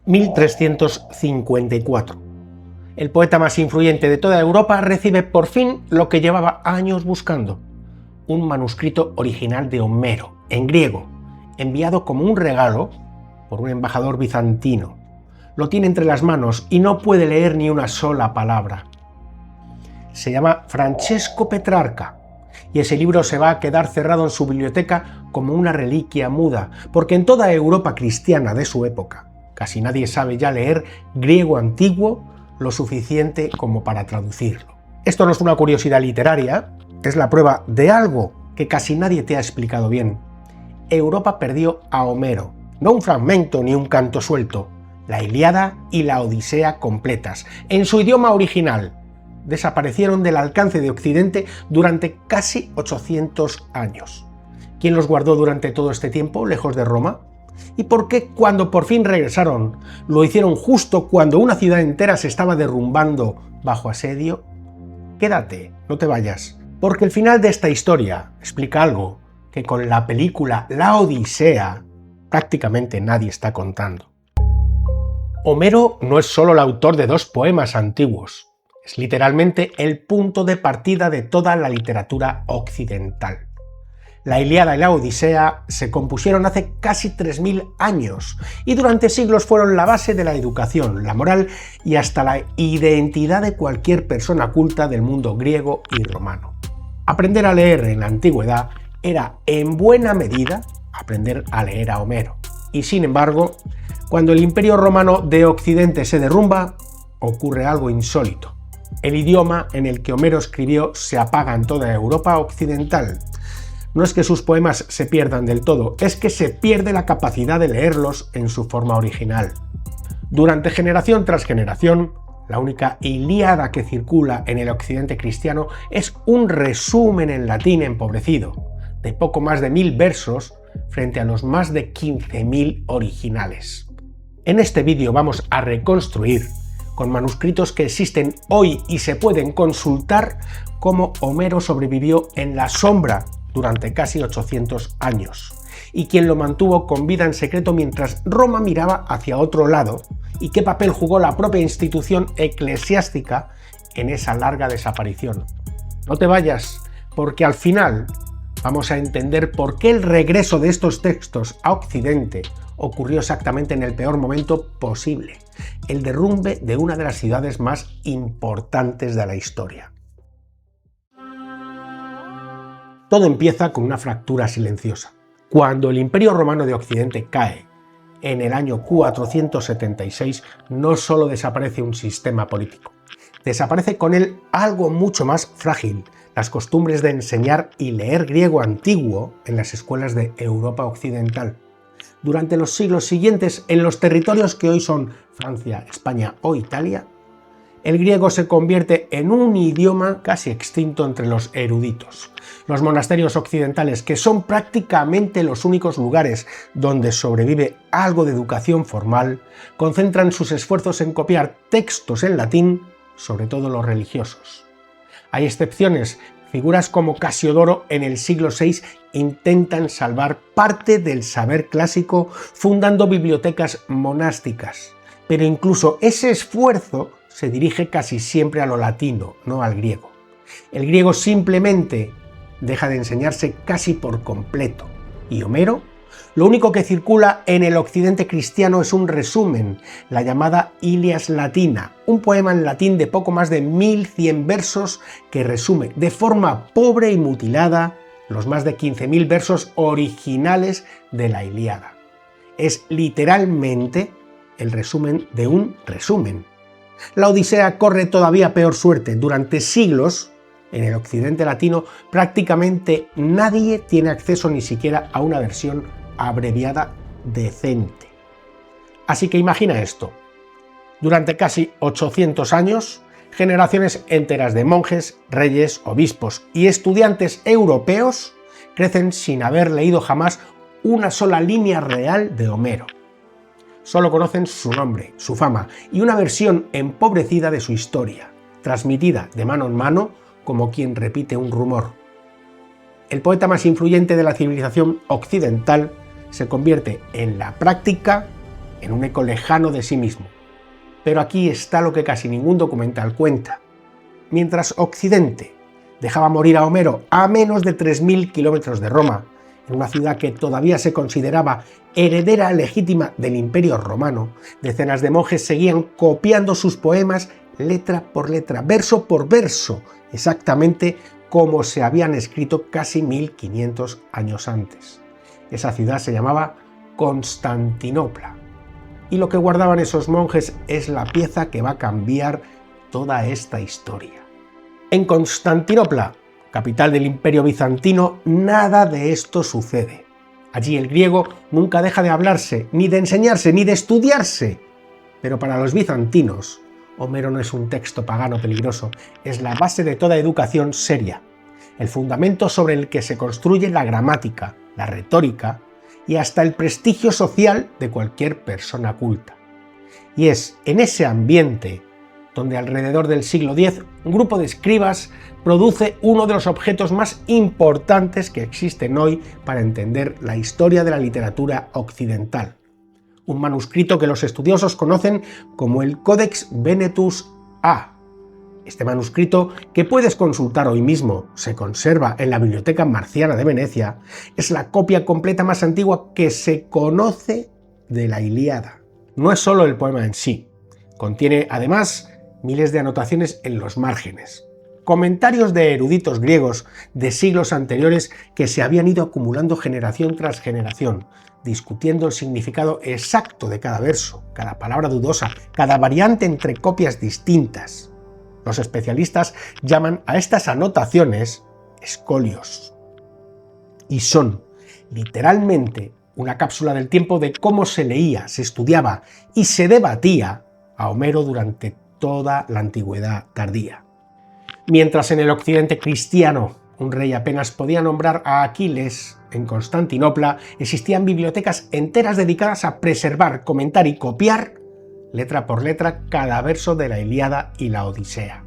1354. El poeta más influyente de toda Europa recibe por fin lo que llevaba años buscando: un manuscrito original de Homero, en griego, enviado como un regalo por un embajador bizantino. Lo tiene entre las manos y no puede leer ni una sola palabra. Se llama Francesco Petrarca, y ese libro se va a quedar cerrado en su biblioteca como una reliquia muda, porque en toda Europa cristiana de su época casi nadie sabe ya leer griego antiguo lo suficiente como para traducirlo. Esto no es una curiosidad literaria, es la prueba de algo que casi nadie te ha explicado bien. Europa perdió a Homero, no un fragmento ni un canto suelto, la Ilíada y la Odisea completas, en su idioma original. Desaparecieron del alcance de Occidente durante casi 800 años. ¿Quién los guardó durante todo este tiempo lejos de Roma? ¿Y por qué cuando por fin regresaron lo hicieron justo cuando una ciudad entera se estaba derrumbando bajo asedio? Quédate, no te vayas, porque el final de esta historia explica algo que con la película La Odisea prácticamente nadie está contando. Homero no es solo el autor de dos poemas antiguos, es literalmente el punto de partida de toda la literatura occidental. La Ilíada y la Odisea se compusieron hace casi 3000 años y durante siglos fueron la base de la educación, la moral y hasta la identidad de cualquier persona culta del mundo griego y romano. Aprender a leer en la antigüedad era en buena medida aprender a leer a Homero. Y sin embargo, cuando el Imperio Romano de Occidente se derrumba, ocurre algo insólito. El idioma en el que Homero escribió se apaga en toda Europa occidental. No es que sus poemas se pierdan del todo, es que se pierde la capacidad de leerlos en su forma original. Durante generación tras generación, la única Ilíada que circula en el occidente cristiano es un resumen en latín empobrecido, de poco más de 1000 versos frente a los más de 15.000 originales. En este vídeo vamos a reconstruir, con manuscritos que existen hoy y se pueden consultar, cómo Homero sobrevivió en la sombra durante casi 800 años, y quién lo mantuvo con vida en secreto mientras Roma miraba hacia otro lado, y qué papel jugó la propia institución eclesiástica en esa larga desaparición. No te vayas, porque al final vamos a entender por qué el regreso de estos textos a Occidente ocurrió exactamente en el peor momento posible, el derrumbe de una de las ciudades más importantes de la historia. Todo empieza con una fractura silenciosa. Cuando el Imperio Romano de Occidente cae en el año 476, no solo desaparece un sistema político, desaparece con él algo mucho más frágil: las costumbres de enseñar y leer griego antiguo en las escuelas de Europa occidental. Durante los siglos siguientes, en los territorios que hoy son Francia, España o Italia, el griego se convierte en un idioma casi extinto entre los eruditos. Los monasterios occidentales, que son prácticamente los únicos lugares donde sobrevive algo de educación formal, concentran sus esfuerzos en copiar textos en latín, sobre todo los religiosos. Hay excepciones. Figuras como Casiodoro en el siglo VI intentan salvar parte del saber clásico fundando bibliotecas monásticas, pero incluso ese esfuerzo se dirige casi siempre a lo latino, no al griego. El griego simplemente deja de enseñarse casi por completo, y Homero, lo único que circula en el occidente cristiano es un resumen, la llamada Ilias Latina, un poema en latín de poco más de 1100 versos que resume de forma pobre y mutilada los más de 15.000 versos originales de la Ilíada. Es literalmente el resumen de un resumen. La Odisea corre todavía peor suerte. Durante siglos, en el occidente latino, prácticamente nadie tiene acceso ni siquiera a una versión abreviada decente. Así que imagina esto: durante casi 800 años, generaciones enteras de monjes, reyes, obispos y estudiantes europeos crecen sin haber leído jamás una sola línea real de Homero. Solo conocen su nombre, su fama y una versión empobrecida de su historia, transmitida de mano en mano como quien repite un rumor. El poeta más influyente de la civilización occidental se convierte en la práctica en un eco lejano de sí mismo. Pero aquí está lo que casi ningún documental cuenta. Mientras Occidente dejaba morir a Homero a menos de 3.000 kilómetros de Roma, en una ciudad que todavía se consideraba heredera legítima del Imperio Romano, decenas de monjes seguían copiando sus poemas letra por letra, verso por verso, exactamente como se habían escrito casi 1500 años antes. Esa ciudad se llamaba Constantinopla. Y lo que guardaban esos monjes es la pieza que va a cambiar toda esta historia. En Constantinopla, capital del Imperio Bizantino, nada de esto sucede. Allí el griego nunca deja de hablarse, ni de enseñarse, ni de estudiarse. Pero para los bizantinos, Homero no es un texto pagano peligroso, es la base de toda educación seria, el fundamento sobre el que se construye la gramática, la retórica y hasta el prestigio social de cualquier persona culta. Y es en ese ambiente donde alrededor del siglo X un grupo de escribas produce uno de los objetos más importantes que existen hoy para entender la historia de la literatura occidental. Un manuscrito que los estudiosos conocen como el Codex Venetus A. Este manuscrito, que puedes consultar hoy mismo, se conserva en la Biblioteca Marciana de Venecia, es la copia completa más antigua que se conoce de la Ilíada. No es solo el poema en sí, contiene además miles de anotaciones en los márgenes, comentarios de eruditos griegos de siglos anteriores que se habían ido acumulando generación tras generación, discutiendo el significado exacto de cada verso, cada palabra dudosa, cada variante entre copias distintas. Los especialistas llaman a estas anotaciones escolios. Y son, literalmente, una cápsula del tiempo de cómo se leía, se estudiaba y se debatía a Homero durante toda la antigüedad tardía. Mientras en el occidente cristiano un rey apenas podía nombrar a Aquiles, en Constantinopla existían bibliotecas enteras dedicadas a preservar, comentar y copiar, letra por letra, cada verso de la Ilíada y la Odisea.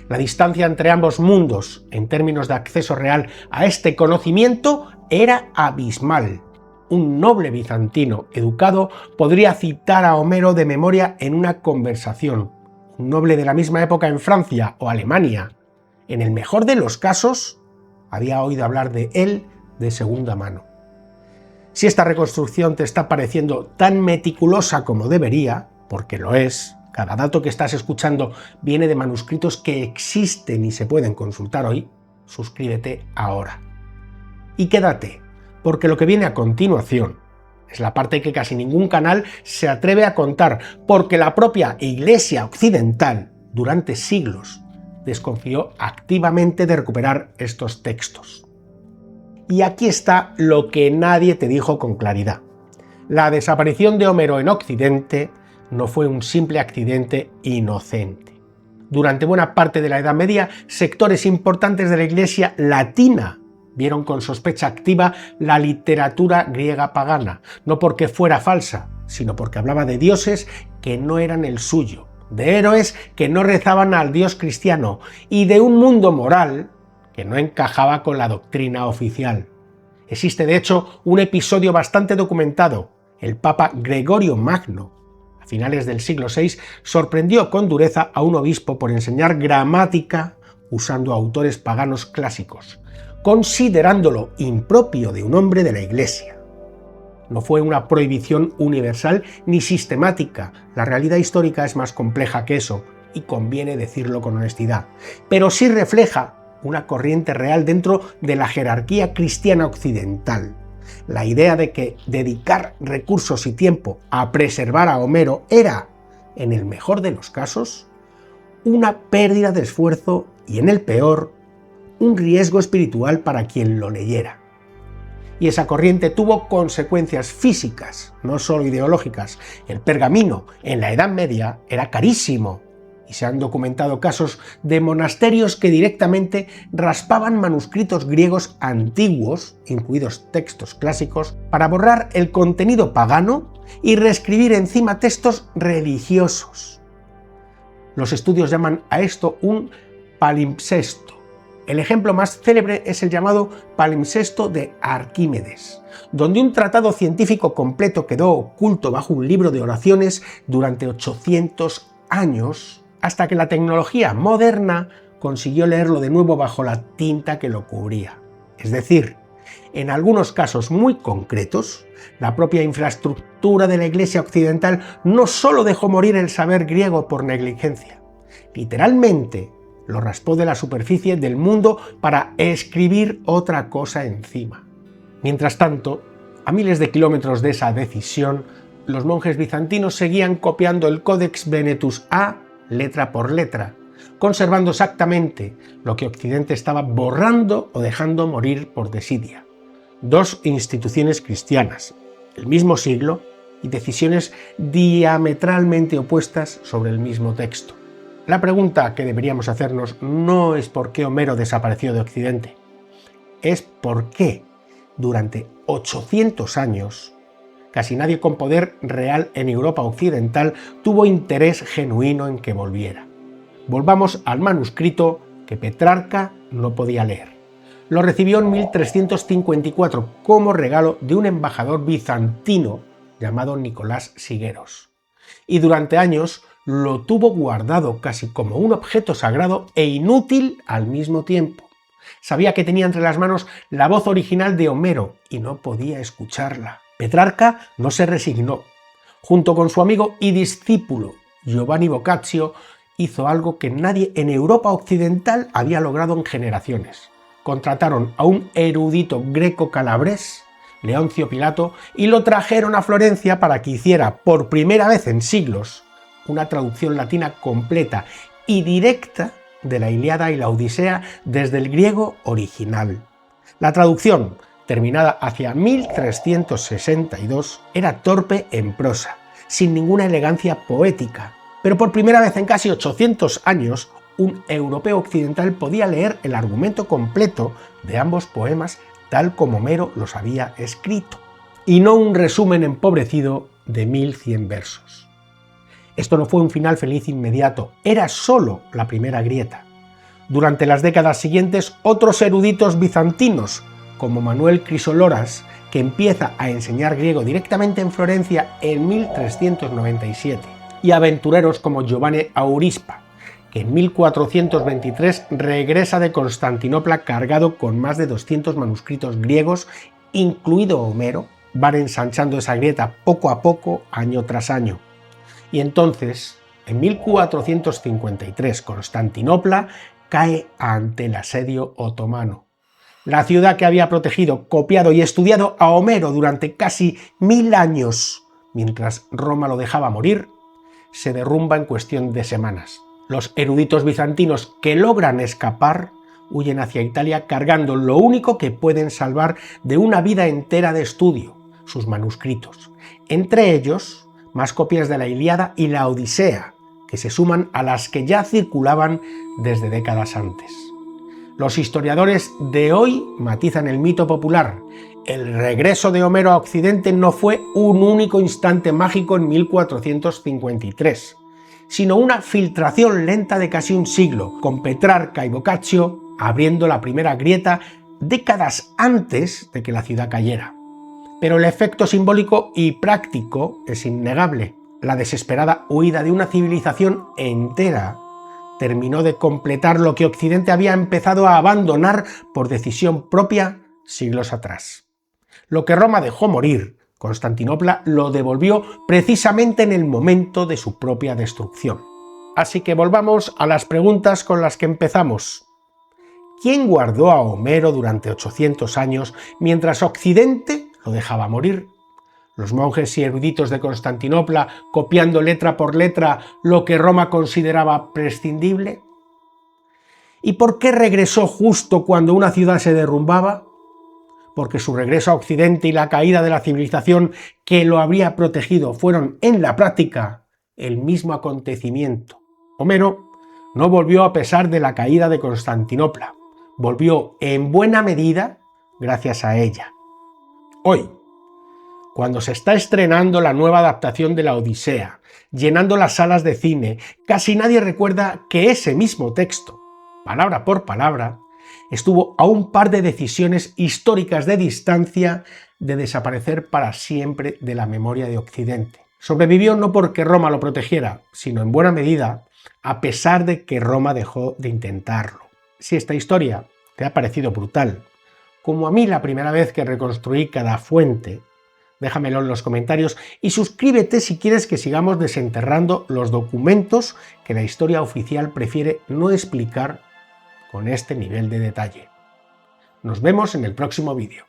La distancia entre ambos mundos, en términos de acceso real a este conocimiento, era abismal. Un noble bizantino educado podría citar a Homero de memoria en una conversación. Un noble de la misma época en Francia o Alemania, en el mejor de los casos, había oído hablar de él de segunda mano. Si esta reconstrucción te está pareciendo tan meticulosa como debería, porque lo es, cada dato que estás escuchando viene de manuscritos que existen y se pueden consultar hoy, suscríbete ahora. Y quédate, porque lo que viene a continuación es la parte que casi ningún canal se atreve a contar, porque la propia Iglesia occidental, durante siglos, desconfió activamente de recuperar estos textos. Y aquí está lo que nadie te dijo con claridad. La desaparición de Homero en Occidente no fue un simple accidente inocente. Durante buena parte de la Edad Media, sectores importantes de la Iglesia latina vieron con sospecha activa la literatura griega pagana, no porque fuera falsa, sino porque hablaba de dioses que no eran el suyo, de héroes que no rezaban al dios cristiano y de un mundo moral que no encajaba con la doctrina oficial. Existe de hecho un episodio bastante documentado. El Papa Gregorio Magno, a finales del siglo VI, sorprendió con dureza a un obispo por enseñar gramática usando autores paganos clásicos, considerándolo impropio de un hombre de la Iglesia. No fue una prohibición universal ni sistemática, la realidad histórica es más compleja que eso, y conviene decirlo con honestidad, pero sí refleja una corriente real dentro de la jerarquía cristiana occidental. La idea de que dedicar recursos y tiempo a preservar a Homero era, en el mejor de los casos, una pérdida de esfuerzo y, en el peor, un riesgo espiritual para quien lo leyera. Y esa corriente tuvo consecuencias físicas, no solo ideológicas. El pergamino en la Edad Media era carísimo y se han documentado casos de monasterios que directamente raspaban manuscritos griegos antiguos, incluidos textos clásicos, para borrar el contenido pagano y reescribir encima textos religiosos. Los estudios llaman a esto un palimpsesto, El ejemplo más célebre es el llamado Palimpsesto de Arquímedes, donde un tratado científico completo quedó oculto bajo un libro de oraciones durante 800 años, hasta que la tecnología moderna consiguió leerlo de nuevo bajo la tinta que lo cubría. Es decir, en algunos casos muy concretos, la propia infraestructura de la Iglesia occidental no solo dejó morir el saber griego por negligencia, literalmente lo raspó de la superficie del mundo para escribir otra cosa encima. Mientras tanto, a miles de kilómetros de esa decisión, los monjes bizantinos seguían copiando el Codex Venetus A letra por letra, conservando exactamente lo que Occidente estaba borrando o dejando morir por desidia. Dos instituciones cristianas, el mismo siglo y decisiones diametralmente opuestas sobre el mismo texto. La pregunta que deberíamos hacernos no es por qué Homero desapareció de Occidente, es por qué durante 800 años casi nadie con poder real en Europa occidental tuvo interés genuino en que volviera. Volvamos al manuscrito que Petrarca no podía leer. Lo recibió en 1354 como regalo de un embajador bizantino llamado Nicolás Sigueros, y durante años lo tuvo guardado casi como un objeto sagrado e inútil al mismo tiempo. Sabía que tenía entre las manos la voz original de Homero y no podía escucharla. Petrarca no se resignó. Junto con su amigo y discípulo Giovanni Boccaccio, hizo algo que nadie en Europa occidental había logrado en generaciones. Contrataron a un erudito greco-calabrés, Leoncio Pilato, y lo trajeron a Florencia para que hiciera, por primera vez en siglos, una traducción latina completa y directa de la Ilíada y la Odisea desde el griego original. La traducción, terminada hacia 1362, era torpe en prosa, sin ninguna elegancia poética, pero por primera vez en casi 800 años, un europeo occidental podía leer el argumento completo de ambos poemas tal como Homero los había escrito, y no un resumen empobrecido de 1100 versos. Esto no fue un final feliz inmediato, era solo la primera grieta. Durante las décadas siguientes, otros eruditos bizantinos, como Manuel Crisoloras, que empieza a enseñar griego directamente en Florencia en 1397, y aventureros como Giovanni Aurispa, que en 1423 regresa de Constantinopla cargado con más de 200 manuscritos griegos, incluido Homero, van ensanchando esa grieta poco a poco, año tras año. Y entonces, en 1453, Constantinopla cae ante el asedio otomano. La ciudad que había protegido, copiado y estudiado a Homero durante casi 1000 años, mientras Roma lo dejaba morir, se derrumba en cuestión de semanas. Los eruditos bizantinos que logran escapar huyen hacia Italia cargando lo único que pueden salvar de una vida entera de estudio, sus manuscritos. Entre ellos, más copias de la Ilíada y la Odisea, que se suman a las que ya circulaban desde décadas antes. Los historiadores de hoy matizan el mito popular. El regreso de Homero a Occidente no fue un único instante mágico en 1453, sino una filtración lenta de casi un siglo, con Petrarca y Boccaccio abriendo la primera grieta décadas antes de que la ciudad cayera. Pero el efecto simbólico y práctico es innegable. La desesperada huida de una civilización entera terminó de completar lo que Occidente había empezado a abandonar por decisión propia siglos atrás. Lo que Roma dejó morir, Constantinopla lo devolvió precisamente en el momento de su propia destrucción. Así que volvamos a las preguntas con las que empezamos. ¿Quién guardó a Homero durante 800 años mientras Occidente lo dejaba morir? ¿Los monjes y eruditos de Constantinopla copiando letra por letra lo que Roma consideraba prescindible? ¿Y por qué regresó justo cuando una ciudad se derrumbaba? Porque su regreso a Occidente y la caída de la civilización que lo habría protegido fueron, en la práctica, el mismo acontecimiento. Homero no volvió a pesar de la caída de Constantinopla, volvió en buena medida gracias a ella. Hoy, cuando se está estrenando la nueva adaptación de la Odisea, llenando las salas de cine, casi nadie recuerda que ese mismo texto, palabra por palabra, estuvo a un par de decisiones históricas de distancia de desaparecer para siempre de la memoria de Occidente. Sobrevivió no porque Roma lo protegiera, sino en buena medida a pesar de que Roma dejó de intentarlo. Si esta historia te ha parecido brutal, como a mí la primera vez que reconstruí cada fuente, déjamelo en los comentarios y suscríbete si quieres que sigamos desenterrando los documentos que la historia oficial prefiere no explicar con este nivel de detalle. Nos vemos en el próximo vídeo.